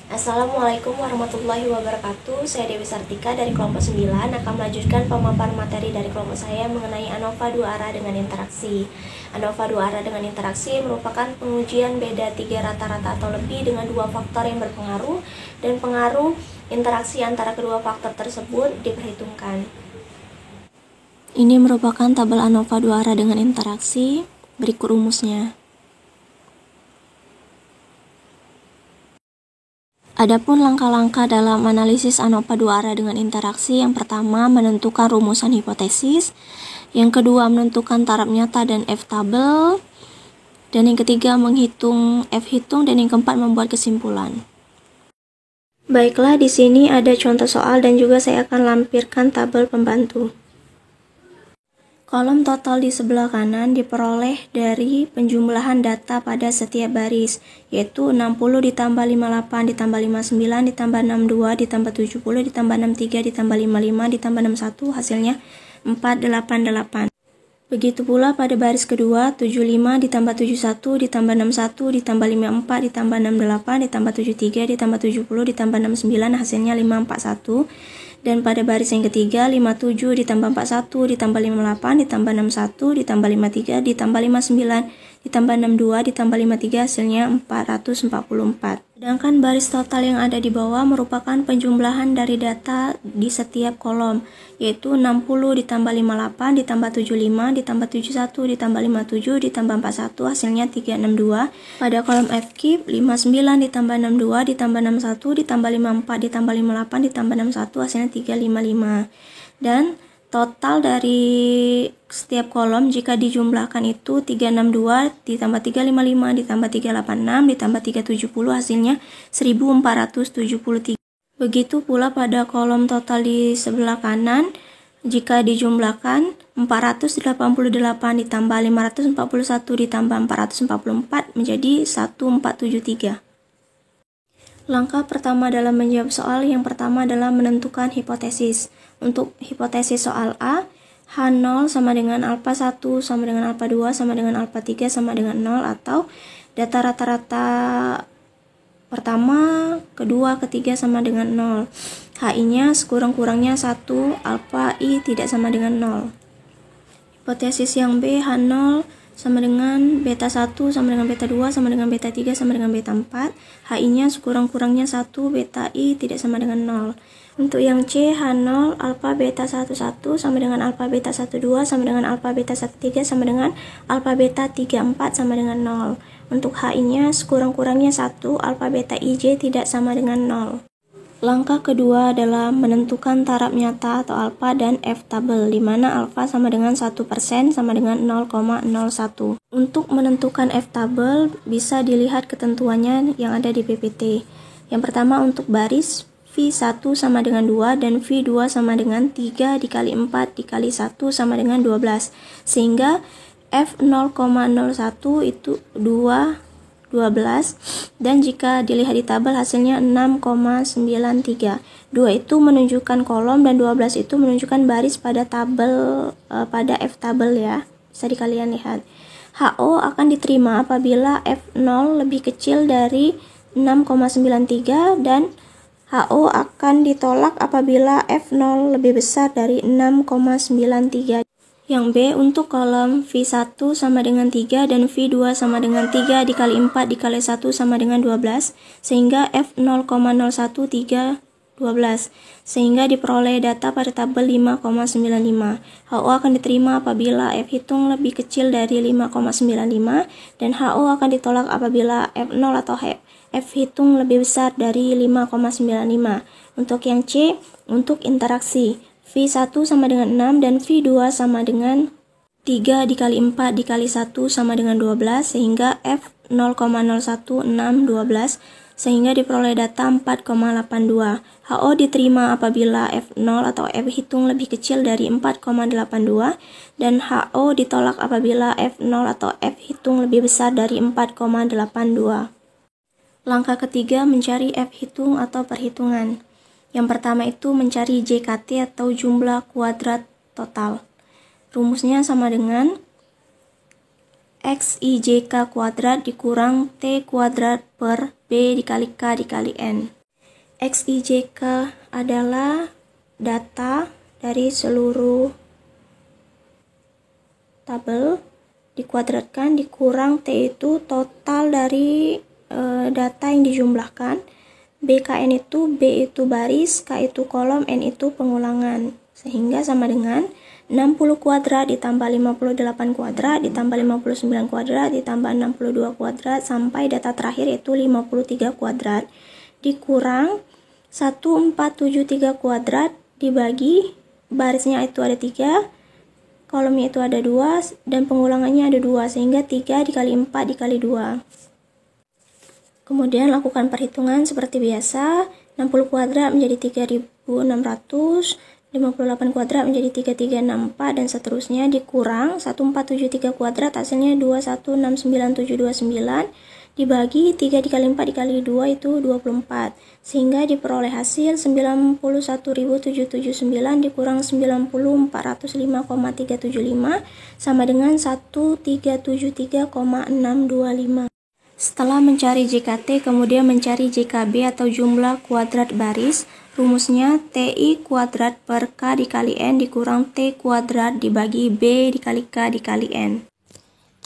Assalamualaikum warahmatullahi wabarakatuh. Saya Dewi Sartika dari kelompok 9 akan melanjutkan pemaparan materi dari kelompok saya mengenai ANOVA 2 arah dengan interaksi. ANOVA 2 arah dengan interaksi merupakan pengujian beda 3 rata-rata atau lebih dengan dua faktor yang berpengaruh dan pengaruh interaksi antara kedua faktor tersebut diperhitungkan. Ini merupakan tabel ANOVA 2 arah dengan interaksi. Berikut rumusnya. Adapun langkah-langkah dalam analisis ANOVA 2 arah dengan interaksi, yang pertama menentukan rumusan hipotesis, yang kedua menentukan taraf nyata dan F-tabel, dan yang ketiga menghitung F-hitung, dan yang keempat membuat kesimpulan. Baiklah, di sini ada contoh soal dan juga saya akan lampirkan tabel pembantu. Kolom total di sebelah kanan diperoleh dari penjumlahan data pada setiap baris, yaitu 60 ditambah 58 ditambah 59 ditambah 62 ditambah 70 ditambah 63 ditambah 55 ditambah 61, hasilnya 488. Begitu pula pada baris kedua, 75 ditambah 71 ditambah 61 ditambah 54 ditambah 68 ditambah 73 ditambah 70 ditambah 69, hasilnya 541. Dan pada baris yang ketiga, 57 ditambah 41 ditambah 58 ditambah 61 ditambah 53 ditambah 59 ditambah 62 ditambah 53, hasilnya 444. Sedangkan baris total yang ada di bawah merupakan penjumlahan dari data di setiap kolom, yaitu 60 ditambah 58 ditambah 75 ditambah 71 ditambah 57 ditambah 41, hasilnya 362. Pada kolom F-keep, 59 ditambah 62 ditambah 61 ditambah 54 ditambah 58 ditambah 61, hasilnya 355. Dan total dari setiap kolom jika dijumlahkan itu 362 ditambah 355 ditambah 386 ditambah 370, hasilnya 1473. Begitu pula pada kolom total di sebelah kanan, jika dijumlahkan 488 ditambah 541 ditambah 444 menjadi 1473. Langkah pertama dalam menjawab soal yang pertama adalah menentukan hipotesis. Untuk hipotesis soal A, H0 sama dengan alpha 1 sama dengan alpha 2 sama dengan alpha 3 sama dengan 0, atau data rata-rata pertama, kedua, ketiga sama dengan 0. HI-nya sekurang-kurangnya 1, alpha I tidak sama dengan 0. Hipotesis yang B, H0 sama dengan beta 1 sama dengan beta 2 sama dengan beta 3 sama dengan beta 4. HI-nya sekurang-kurangnya 1, beta I tidak sama dengan 0. Untuk yang C, H0 alpha beta 11 sama dengan alpha beta 12 sama dengan alpha beta 13 sama dengan alpha beta 34 sama dengan 0. Untuk HI-nya sekurang-kurangnya 1, alpha beta IJ tidak sama dengan 0. Langkah kedua adalah menentukan taraf nyata atau alfa dan F-tabel, di mana alfa sama dengan 1% sama dengan 0,01. Untuk menentukan F-tabel bisa dilihat ketentuannya yang ada di PPT. Yang pertama untuk baris, V1 sama dengan 2 dan V2 sama dengan 3 dikali 4 dikali 1 sama dengan 12. Sehingga F0,01 itu 12, dan jika dilihat di tabel hasilnya 6,93. 2 itu menunjukkan kolom dan 12 itu menunjukkan baris pada tabel pada F-tabel ya. Bisa kalian lihat. HO akan diterima apabila F0 lebih kecil dari 6,93 dan HO akan ditolak apabila F0 lebih besar dari 6,93. Yang B, untuk kolom V1 sama dengan 3 dan V2 sama dengan 3 dikali 4 dikali 1 sama dengan 12, sehingga F0,01 12, sehingga diperoleh data pada tabel 5,95. HO akan diterima apabila F hitung lebih kecil dari 5,95 dan HO akan ditolak apabila F0 atau F hitung lebih besar dari 5,95. Untuk yang C, untuk interaksi, V1 sama dengan 6 dan V2 sama dengan 3 dikali 4 dikali 1 sama dengan 12, sehingga F0,01 12, sehingga diperoleh data 4,82. HO diterima apabila F0 atau F hitung lebih kecil dari 4,82 dan HO ditolak apabila F0 atau F hitung lebih besar dari 4,82. Langkah ketiga mencari F hitung atau perhitungan. Yang pertama itu mencari JKT atau jumlah kuadrat total. Rumusnya sama dengan XIJK kuadrat dikurang T kuadrat per B dikali K dikali N. XIJK adalah data dari seluruh tabel dikuadratkan dikurang T itu total dari data yang dijumlahkan. BKN itu B itu baris, K itu kolom, N itu pengulangan. Sehingga sama dengan 60 kuadrat ditambah 58 kuadrat ditambah 59 kuadrat ditambah 62 kuadrat sampai data terakhir itu 53 kuadrat dikurang 1473 kuadrat dibagi barisnya itu ada 3, kolomnya itu ada 2 dan pengulangannya ada 2 sehingga 3 dikali 4 dikali 2. Kemudian lakukan perhitungan seperti biasa. 60 kuadrat menjadi 3600, 58 kuadrat menjadi 3364 dan seterusnya dikurang 1473 kuadrat hasilnya 2169729 dibagi 3 dikali 4 dikali 2 itu 24 sehingga diperoleh hasil 91779 dikurang 90405,375 sama dengan 1373,625. Setelah mencari JKT, kemudian mencari JKB atau jumlah kuadrat baris. Rumusnya TI kuadrat per K dikali N dikurang T kuadrat dibagi B dikali K dikali N.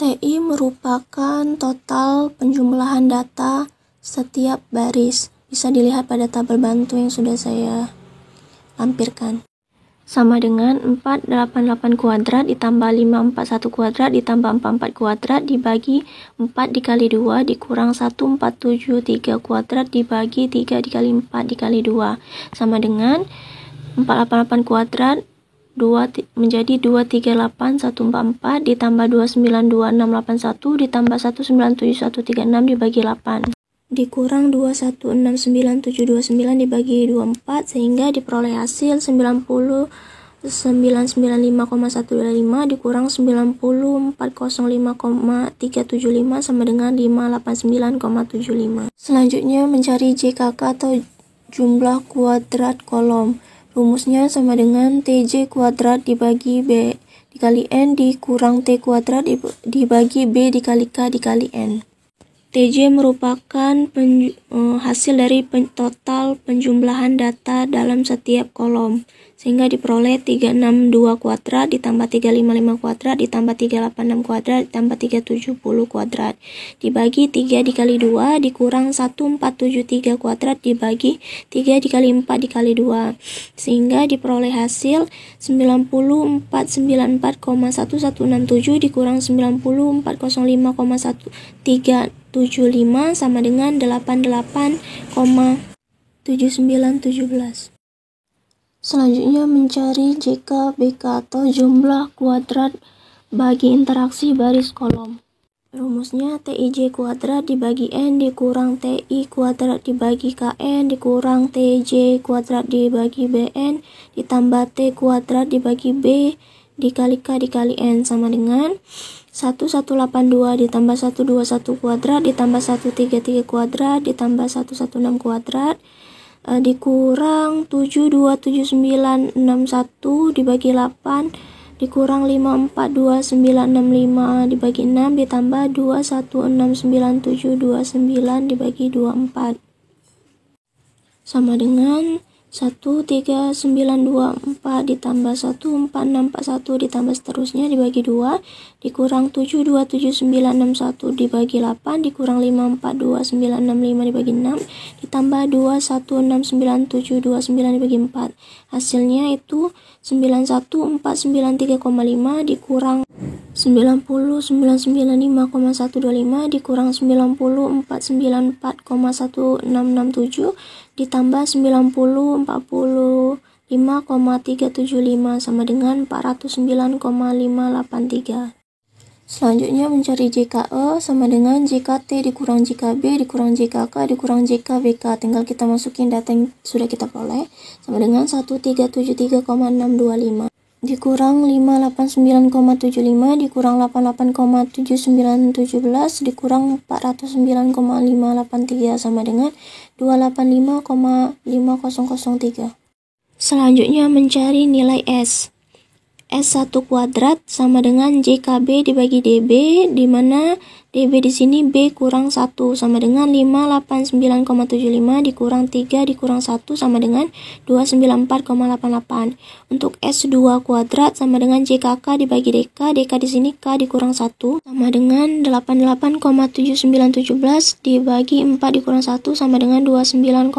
TI merupakan total penjumlahan data setiap baris. Bisa dilihat pada tabel bantu yang sudah saya lampirkan. Sama dengan 488 kuadrat ditambah 541 kuadrat ditambah 44 kuadrat dibagi 4 dikali 2 dikurang 1473 kuadrat dibagi 3 dikali 4 dikali 2 sama dengan 488 kuadrat 2 menjadi 238144 ditambah 292681 ditambah 197136 dibagi 8 dikurang 2169729 dibagi 24 sehingga diperoleh hasil 90995,125 dikurang 90405,375 sama dengan 589,75. Selanjutnya mencari JKK atau jumlah kuadrat kolom. Rumusnya sama dengan TJ kuadrat dibagi B dikali N dikurang T kuadrat dibagi B dikali K dikali N. TJ merupakan hasil dari total penjumlahan data dalam setiap kolom, sehingga diperoleh 362 kuadrat ditambah 355 kuadrat ditambah 386 kuadrat ditambah 370 kuadrat dibagi 3 dikali 2 dikurang 1473 kuadrat dibagi 3 dikali 4 dikali 2 sehingga diperoleh hasil 90494,1167 dikurang 94005,1375 sama dengan 88,7917. Selanjutnya mencari JK BK atau jumlah kuadrat bagi interaksi baris kolom. Rumusnya TIJ kuadrat dibagi N dikurang TI kuadrat dibagi KN dikurang TJ kuadrat dibagi BN ditambah T kuadrat dibagi B dikali K dikali N sama dengan 1182 ditambah 121 kuadrat ditambah 133 kuadrat ditambah 116 kuadrat dikurang 72791 dibagi 8 dikurang 542965 dibagi 6 ditambah 21699729 dibagi 24 sama dengan 13924 ditambah 14641 ditambah seterusnya dibagi 2 dikurang 72791 dibagi 8 dikurang 542965 dibagi 6 ditambah 21699729 dibagi 4 hasilnya itu 91493,5 dikurang 90995,125 dikurang 90494,1667 ditambah 90405,375 sama dengan 409,583. Selanjutnya mencari JKE sama dengan JKT dikurang JKB dikurang JKK dikurang JKBK. Tinggal kita masukin data yang sudah kita peroleh sama dengan 1373,625 dikurang 589,75 dikurang 88,7917 dikurang 409,583 sama dengan 285,5003. Selanjutnya mencari nilai S. S1 kuadrat sama dengan JKB dibagi DB di mana DB di sini B kurang 1 sama dengan 589,75 dikurang 3 dikurang 1 sama dengan 294,88. Untuk S2 kuadrat sama dengan JKK dibagi DK, DK di sini K dikurang 1 sama dengan 88,7917 dibagi 4 dikurang 1 sama dengan 29,60.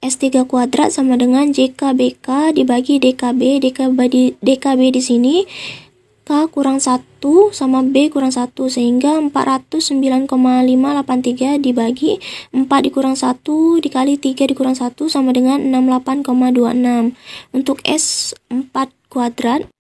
S3 kuadrat sama dengan JKBK dibagi DKB, DKB di sini K kurang 1 sama B kurang 1 sehingga 409,583 dibagi 4 dikurang 1 dikali 3 dikurang 1 sama dengan 68,26. Untuk S4 kuadrat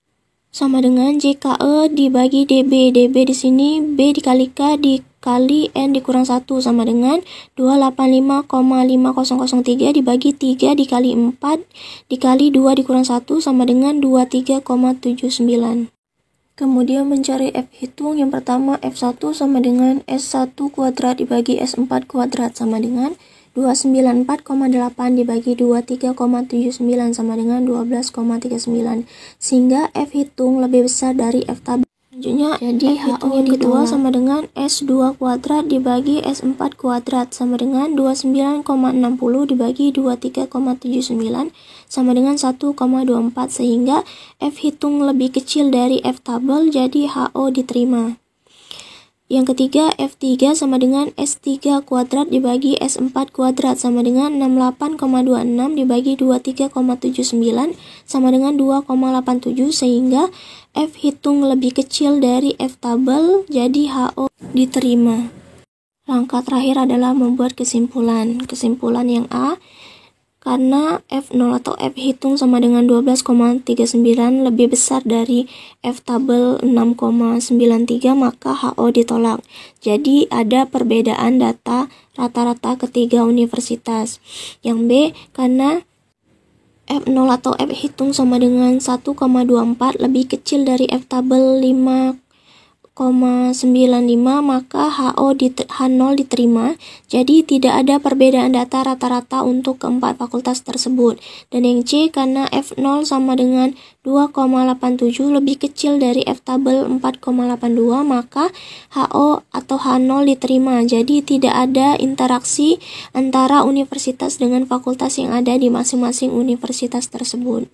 sama dengan JKE dibagi DB, DB di sini B dikali K dikali N dikurang 1 sama dengan 285,5003 dibagi 3 dikali 4 dikali 2 dikurang 1 sama dengan 23,79. Kemudian mencari F hitung. Yang pertama F1 sama dengan S1 kuadrat dibagi S4 kuadrat sama dengan 294,8 dibagi 23,79 sama dengan 12,39. Sehingga F hitung lebih besar dari F tabel. Selanjutnya, jadi HO yang kedua sama dengan S2 kuadrat dibagi S4 kuadrat sama dengan 29,60 dibagi 23,79 sama dengan 1,24 sehingga F hitung lebih kecil dari F tabel, jadi HO diterima. Yang ketiga, F3 sama dengan S3 kuadrat dibagi S4 kuadrat sama dengan 68,26 dibagi 23,79 sama dengan 2,87 sehingga F hitung lebih kecil dari F tabel, jadi HO diterima. Langkah terakhir adalah membuat kesimpulan. Kesimpulan yang A, karena F0 atau F hitung sama dengan 12,39 lebih besar dari F tabel 6,93 maka HO ditolak. Jadi ada perbedaan data rata-rata ketiga universitas. Yang B, karena F0 atau F hitung sama dengan 1,24 lebih kecil dari F tabel 5,95 maka H0 diterima. Jadi tidak ada perbedaan data rata-rata untuk keempat fakultas tersebut. Dan yang C, karena F0 sama dengan 2,87 lebih kecil dari F tabel 4,82 maka HO atau H0 diterima. Jadi tidak ada interaksi antara universitas dengan fakultas yang ada di masing-masing universitas tersebut.